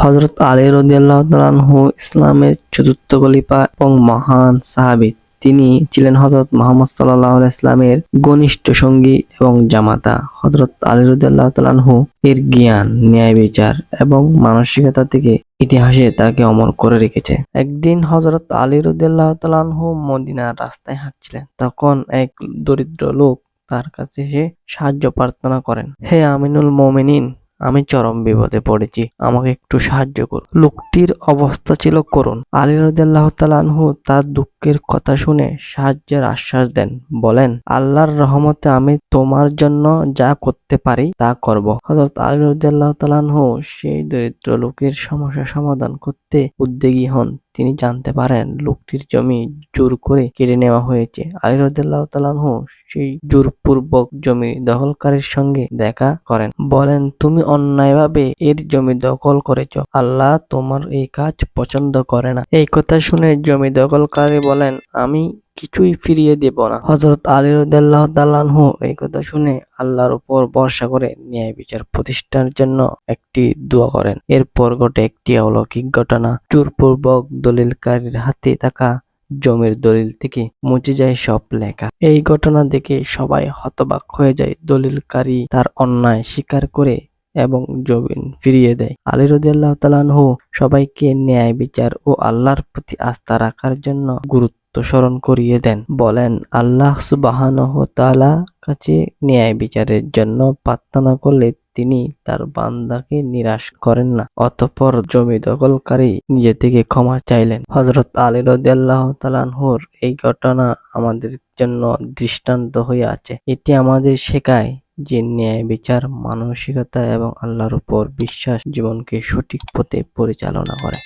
হযরত আলী রাদিয়াল্লাহু তাআলা আনহু ইসলামের চতুর্থ খলিফা এবং মহান সাহাবী। তিনি ছিলেন হযরত মুহাম্মদ সাল্লাল্লাহু আলাইহি ওয়াসাল্লামের ঘনিষ্ঠ সঙ্গী এবং জামাতা। হযরত আলী রাদিয়াল্লাহু তাআলা আনহু এর জ্ঞান, ন্যায় বিচার এবং মানসিকতা থেকে ইতিহাসে তাকে অমর করে রেখেছে। একদিন হযরত আলী রাদিয়াল্লাহু তাআলা আনহু মদিনার রাস্তায় হাঁটছিলেন। তখন এক দরিদ্র লোক তার কাছে এসে সাহায্য প্রার্থনা করেন। হে আমিনুল মুমিনিন, আমি চরম বিপদে পড়েছি, আমাকে একটু সাহায্য করুন। লোকটির অবস্থা ছিল করুণ। আলী রাদিয়াল্লাহু তাআলা আনহু তার দুঃখের কথা শুনে সাহায্যের আশ্বাস দেন। বলেন, আল্লাহর রহমতে আমি তোমার জন্য যা করতে পারি তা করব। হযরত আলী রাদিয়াল্লাহু তাআলা আনহু সেই দরিদ্র লোকের সমস্যা সমাধান করতে উদ্যোগী হন। তিনি জানতে পারেন লোকটির জমি জোর করে কেড়ে নেওয়া হয়েছে। আলী রাদিয়াল্লাহু তাআলা আনহু সেই জোরপূর্বক জমি দখলকারীর সঙ্গে দেখা করেন। বলেন, তুমি অন্যায়ভাবে এর জমি দখল করেছ। আল্লাহ তোমার এই কাজ পছন্দ করে না। এই কথা শুনে জমি দখলকারী বলেন, আমি কিছুই ফিরিয়ে দেব না। হযরত আলী রাদিয়াল্লাহু তাআলা আনহু এই কথা শুনে আল্লাহর উপর ভরসা করে ন্যায় বিচার প্রতিষ্ঠার জন্য একটি দোয়া করেন। এরপর ঘটে একটি অলৌকিক ঘটনা। জোরপূর্বক দলিলকারীর হাতে থাকা জমির দলিল থেকে মুছে যায় সব লেখা। এই ঘটনা দেখে সবাই হতবাক হয়ে যায়। দলিলকারী তার অন্যায় স্বীকার করে এবং জমিন ফিরিয়ে দেয়। আলী রাদিয়াল্লাহু তাআলা আনহু সবাইকে ন্যায় বিচার ও আল্লাহর প্রতি আস্থা রাখার জন্য গুরুত্ব স্মরণ করিয়ে দেন। বলেন, আল্লাহ সুবহানাহু ওয়া তাআলা কাছে ন্যায় বিচারের জন্য প্রার্থনা করলে তিনি তার বান্দাকে নিরাশ করেন না। অতঃপর জমি দখলকারী নিজে থেকে ক্ষমা চাইলেন। হযরত আলী রাদিয়াল্লাহু তাআলা আনহুর এই ঘটনা আমাদের জন্য দৃষ্টান্ত হয়ে আছে। এটি আমাদের শেখায় যে ন্যায় বিচার, মানসিকতা এবং আল্লাহর উপর বিশ্বাস জীবনকে সঠিক পথে পরিচালনা করে।